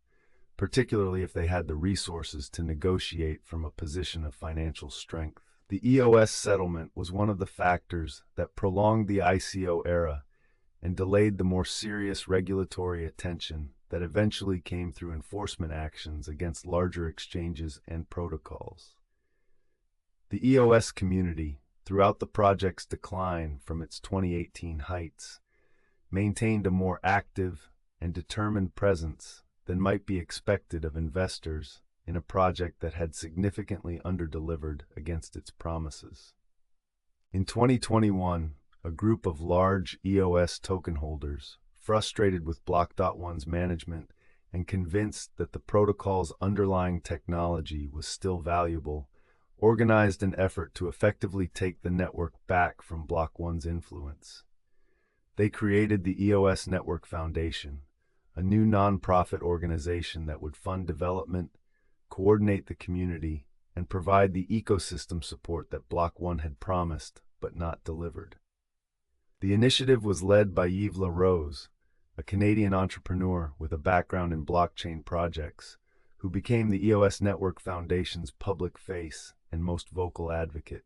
particularly if they had the resources to negotiate from a position of financial strength. The EOS settlement was one of the factors that prolonged the ICO era and delayed the more serious regulatory attention that eventually came through enforcement actions against larger exchanges and protocols. The EOS community, throughout the project's decline from its 2018 heights, maintained a more active and determined presence than might be expected of investors in a project that had significantly underdelivered against its promises. In 2021, a group of large EOS token holders, frustrated with Block.one's management and convinced that the protocol's underlying technology was still valuable, organized an effort to effectively take the network back from Block.one's influence. They created the EOS Network Foundation, a new nonprofit organization that would fund development, coordinate the community, and provide the ecosystem support that Block.one had promised but not delivered. The initiative was led by Yves LaRose, a Canadian entrepreneur with a background in blockchain projects, who became the EOS Network Foundation's public face and most vocal advocate.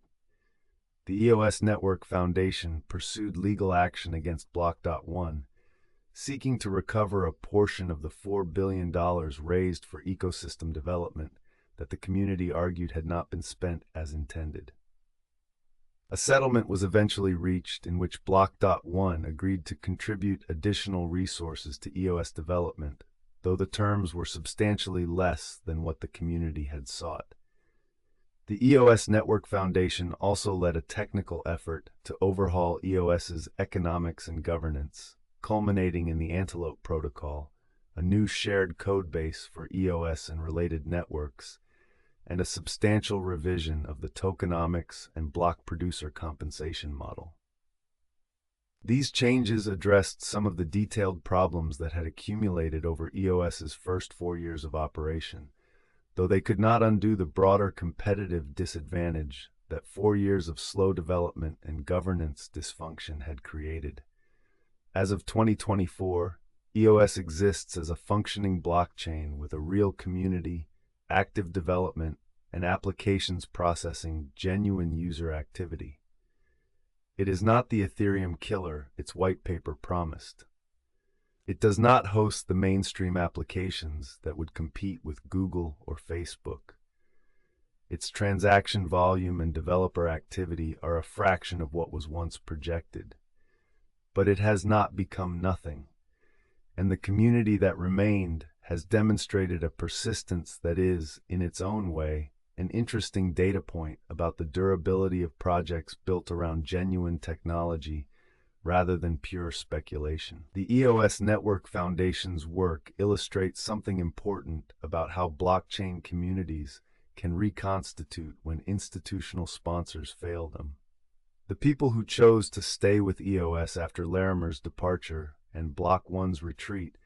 The EOS Network Foundation pursued legal action against Block.one, seeking to recover a portion of the $4 billion raised for ecosystem development that the community argued had not been spent as intended. A settlement was eventually reached in which Block.one agreed to contribute additional resources to EOS development, though the terms were substantially less than what the community had sought. The EOS Network Foundation also led a technical effort to overhaul EOS's economics and governance, culminating in the Antelope Protocol, a new shared codebase for EOS and related networks, and a substantial revision of the tokenomics and block producer compensation model. These changes addressed some of the detailed problems that had accumulated over EOS's first 4 years of operation, though they could not undo the broader competitive disadvantage that 4 years of slow development and governance dysfunction had created. As of 2024, EOS exists as a functioning blockchain with a real community, active development, and applications processing genuine user activity. It is not the Ethereum killer its white paper promised. It does not host the mainstream applications that would compete with Google or Facebook. Its transaction volume and developer activity are a fraction of what was once projected. But it has not become nothing, and the community that remained has demonstrated a persistence that is, in its own way, an interesting data point about the durability of projects built around genuine technology rather than pure speculation. The EOS Network Foundation's work illustrates something important about how blockchain communities can reconstitute when institutional sponsors fail them. The people who chose to stay with EOS after Larimer's departure and Block.one's retreat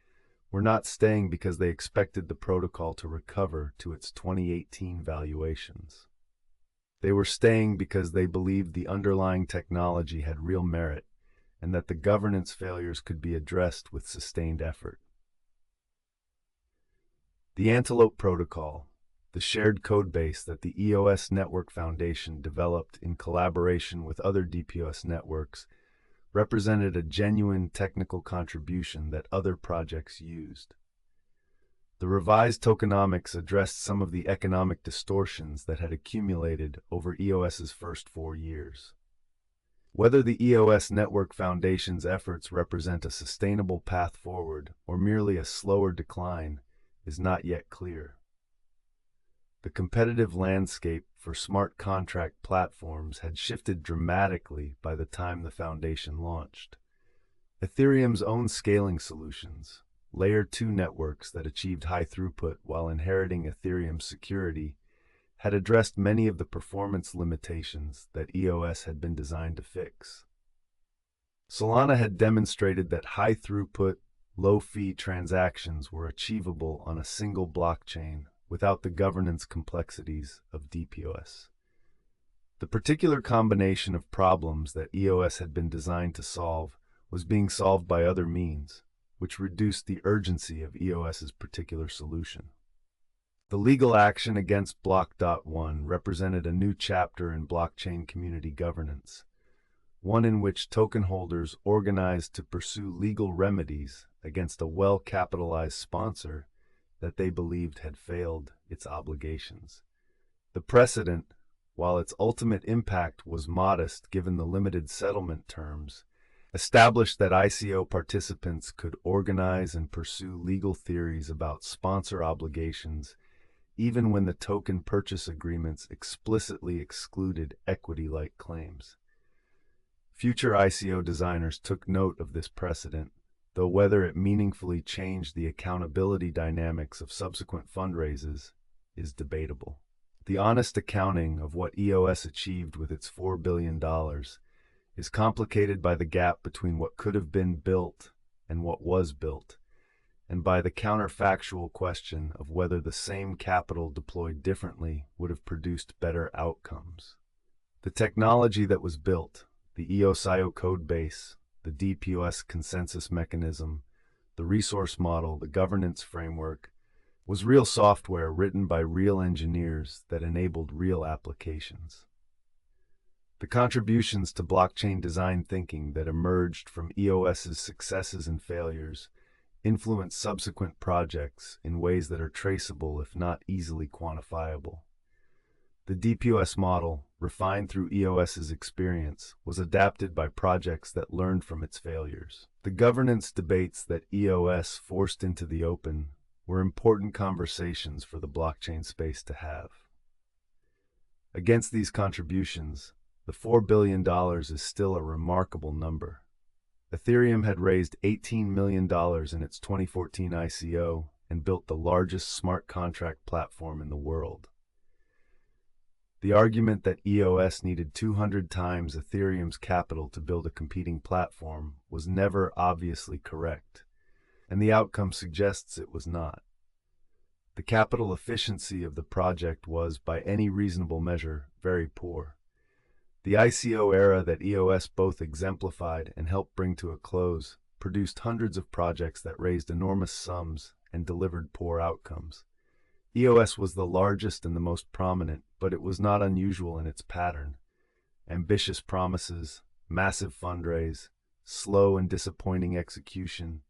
were not staying because they expected the protocol to recover to its 2018 valuations. They were staying because they believed the underlying technology had real merit and that the governance failures could be addressed with sustained effort. The Antelope Protocol, the shared codebase that the EOS Network Foundation developed in collaboration with other DPoS networks, represented a genuine technical contribution that other projects used. The revised tokenomics addressed some of the economic distortions that had accumulated over EOS's first 4 years. Whether the EOS Network Foundation's efforts represent a sustainable path forward or merely a slower decline is not yet clear. The competitive landscape for smart contract platforms had shifted dramatically by the time the foundation launched. Ethereum's own scaling solutions, Layer 2 networks that achieved high throughput while inheriting Ethereum's security, had addressed many of the performance limitations that EOS had been designed to fix. Solana had demonstrated that high throughput, low-fee transactions were achievable on a single blockchain without the governance complexities of DPoS. The particular combination of problems that EOS had been designed to solve was being solved by other means, which reduced the urgency of EOS's particular solution. The legal action against Block.one represented a new chapter in blockchain community governance, one in which token holders organized to pursue legal remedies against a well-capitalized sponsor that they believed had failed its obligations. The precedent, while its ultimate impact was modest given the limited settlement terms, established that ICO participants could organize and pursue legal theories about sponsor obligations even when the token purchase agreements explicitly excluded equity-like claims. Future ICO designers took note of this precedent, though whether it meaningfully changed the accountability dynamics of subsequent fundraises is debatable. The honest accounting of what EOS achieved with its $4 billion is complicated by the gap between what could have been built and what was built, and by the counterfactual question of whether the same capital deployed differently would have produced better outcomes. The technology that was built, the EOS.io codebase, the DPoS consensus mechanism, the resource model, the governance framework, was real software written by real engineers that enabled real applications. The contributions to blockchain design thinking that emerged from EOS's successes and failures influence subsequent projects in ways that are traceable if not easily quantifiable. The DPoS model, refined through EOS's experience, was adapted by projects that learned from its failures. The governance debates that EOS forced into the open were important conversations for the blockchain space to have. Against these contributions, the $4 billion is still a remarkable number. Ethereum had raised $18 million in its 2014 ICO and built the largest smart contract platform in the world. The argument that EOS needed 200 times Ethereum's capital to build a competing platform was never obviously correct, and the outcome suggests it was not. The capital efficiency of the project was, by any reasonable measure, very poor. The ICO era that EOS both exemplified and helped bring to a close produced hundreds of projects that raised enormous sums and delivered poor outcomes. EOS was the largest and the most prominent, but it was not unusual in its pattern. Ambitious promises, massive fundraise, slow and disappointing execution,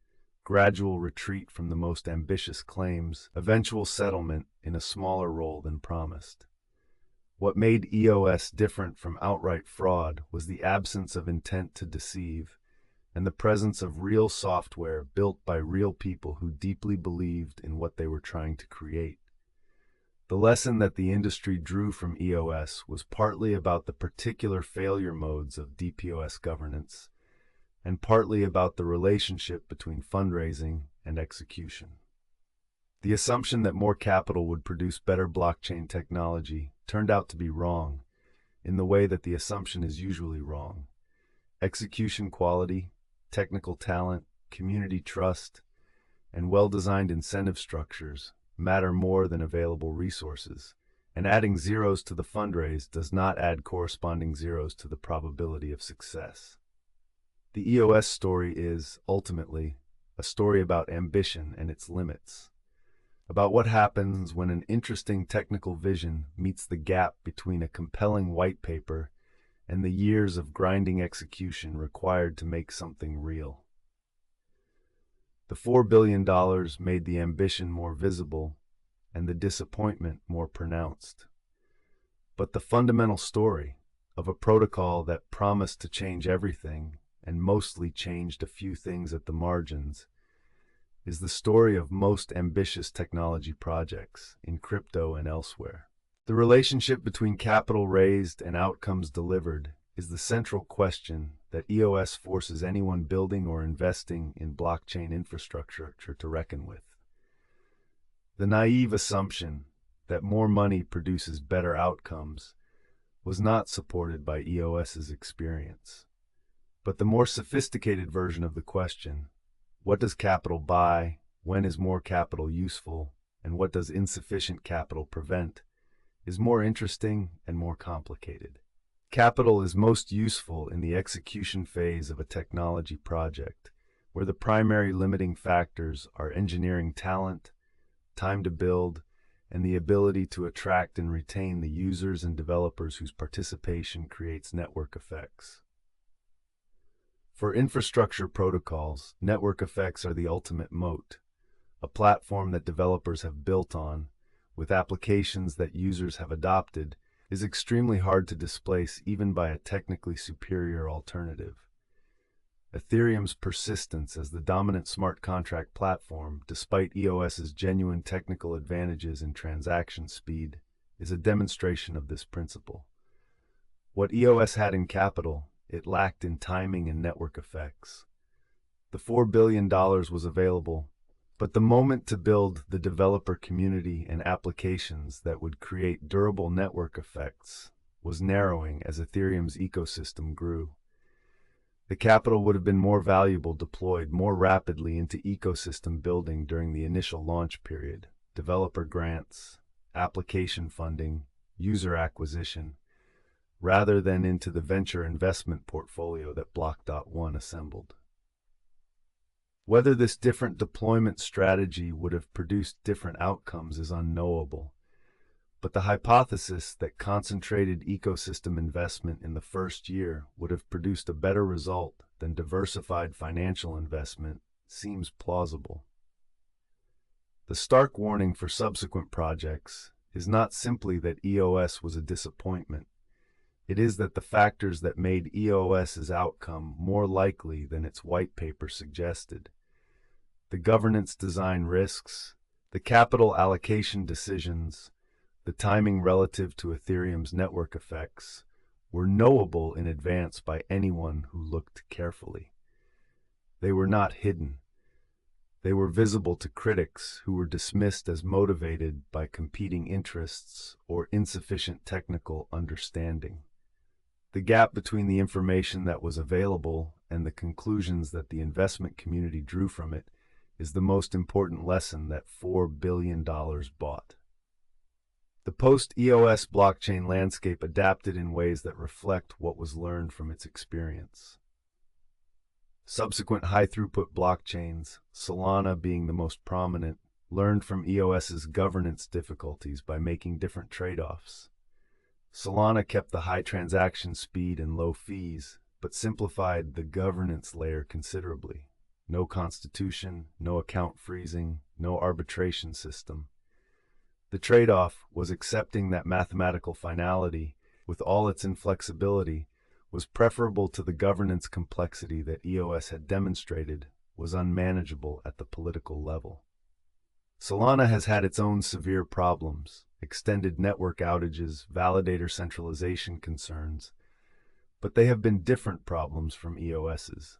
gradual retreat from the most ambitious claims, eventual settlement in a smaller role than promised. What made EOS different from outright fraud was the absence of intent to deceive and the presence of real software built by real people who deeply believed in what they were trying to create. The lesson that the industry drew from EOS was partly about the particular failure modes of DPoS governance, and partly about the relationship between fundraising and execution. The assumption that more capital would produce better blockchain technology turned out to be wrong, in the way that the assumption is usually wrong. Execution quality, technical talent, community trust, and well-designed incentive structures matter more than available resources, and adding zeros to the fundraise does not add corresponding zeros to the probability of success. The EOS story is, ultimately, a story about ambition and its limits, about what happens when an interesting technical vision meets the gap between a compelling white paper and the years of grinding execution required to make something real. The $4 billion made the ambition more visible and the disappointment more pronounced. But the fundamental story of a protocol that promised to change everything and mostly changed a few things at the margins is the story of most ambitious technology projects in crypto and elsewhere. The relationship between capital raised and outcomes delivered is the central question that EOS forces anyone building or investing in blockchain infrastructure to reckon with. The naive assumption that more money produces better outcomes was not supported by EOS's experience. But the more sophisticated version of the question, what does capital buy, when is more capital useful, and what does insufficient capital prevent, is more interesting and more complicated. Capital is most useful in the execution phase of a technology project, where the primary limiting factors are engineering talent, time to build, and the ability to attract and retain the users and developers whose participation creates network effects. For infrastructure protocols, network effects are the ultimate moat, a platform that developers have built on, with applications that users have adopted, is extremely hard to displace even by a technically superior alternative. Ethereum's persistence as the dominant smart contract platform, despite EOS's genuine technical advantages in transaction speed, is a demonstration of this principle. What EOS had in capital, it lacked in timing and network effects. The $4 billion was available, but the moment to build the developer community and applications that would create durable network effects was narrowing as Ethereum's ecosystem grew. The capital would have been more valuable deployed more rapidly into ecosystem building during the initial launch period, developer grants, application funding, user acquisition, rather than into the venture investment portfolio that Block.one assembled. Whether this different deployment strategy would have produced different outcomes is unknowable, but the hypothesis that concentrated ecosystem investment in the first year would have produced a better result than diversified financial investment seems plausible. The stark warning for subsequent projects is not simply that EOS was a disappointment. It is that the factors that made EOS's outcome more likely than its white paper suggested, the governance design risks, the capital allocation decisions, the timing relative to Ethereum's network effects, were knowable in advance by anyone who looked carefully. They were not hidden. They were visible to critics who were dismissed as motivated by competing interests or insufficient technical understanding. The gap between the information that was available and the conclusions that the investment community drew from it is the most important lesson that $4 billion bought. The post-EOS blockchain landscape adapted in ways that reflect what was learned from its experience. Subsequent high-throughput blockchains, Solana being the most prominent, learned from EOS's governance difficulties by making different trade-offs. Solana kept the high transaction speed and low fees, but simplified the governance layer considerably. No constitution, no account freezing, no arbitration system. The trade-off was accepting that mathematical finality, with all its inflexibility, was preferable to the governance complexity that EOS had demonstrated was unmanageable at the political level. Solana has had its own severe problems, extended network outages, validator centralization concerns, but they have been different problems from EOS's.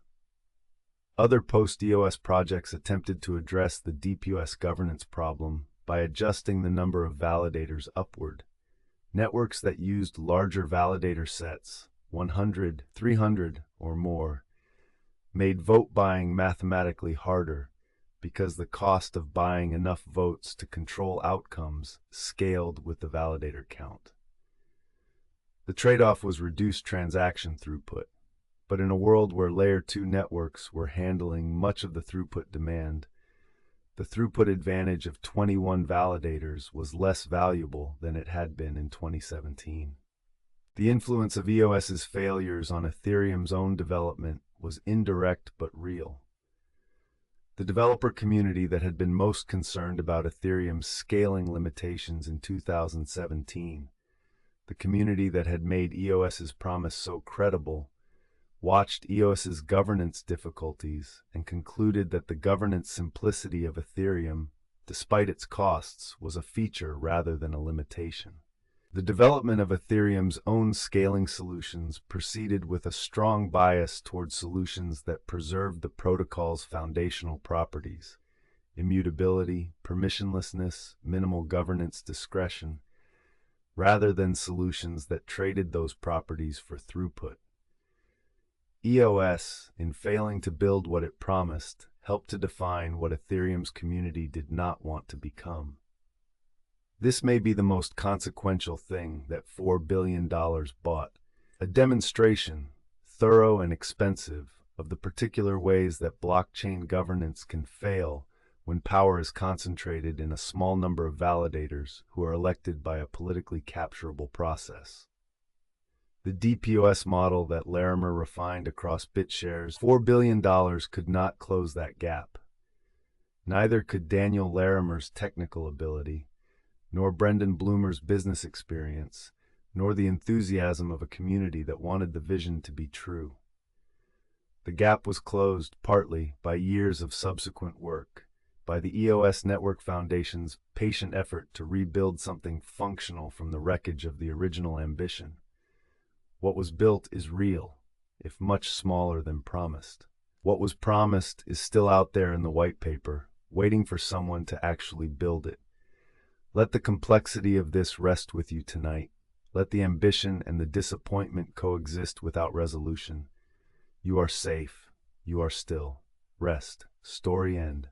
Other post-EOS projects attempted to address the DPoS governance problem by adjusting the number of validators upward. Networks that used larger validator sets, 100, 300, or more, made vote buying mathematically harder because the cost of buying enough votes to control outcomes scaled with the validator count. The trade-off was reduced transaction throughput, but in a world where Layer 2 networks were handling much of the throughput demand, the throughput advantage of 21 validators was less valuable than it had been in 2017. The influence of EOS's failures on Ethereum's own development was indirect but real. The developer community that had been most concerned about Ethereum's scaling limitations in 2017, the community that had made EOS's promise so credible, watched EOS's governance difficulties and concluded that the governance simplicity of Ethereum, despite its costs, was a feature rather than a limitation. The development of Ethereum's own scaling solutions proceeded with a strong bias towards solutions that preserved the protocol's foundational properties: immutability, permissionlessness, minimal governance discretion, rather than solutions that traded those properties for throughput. EOS, in failing to build what it promised, helped to define what Ethereum's community did not want to become. This may be the most consequential thing that $4 billion bought: a demonstration, thorough and expensive, of the particular ways that blockchain governance can fail when power is concentrated in a small number of validators who are elected by a politically capturable process. The DPoS model that Larimer refined across BitShares' $4 billion could not close that gap. Neither could Daniel Larimer's technical ability, nor Brendan Bloomer's business experience, nor the enthusiasm of a community that wanted the vision to be true. The gap was closed partly by years of subsequent work, by the EOS Network Foundation's patient effort to rebuild something functional from the wreckage of the original ambition. What was built is real, if much smaller than promised. What was promised is still out there in the white paper, waiting for someone to actually build it. Let the complexity of this rest with you tonight. Let the ambition and the disappointment coexist without resolution. You are safe. You are still. Rest. Story end.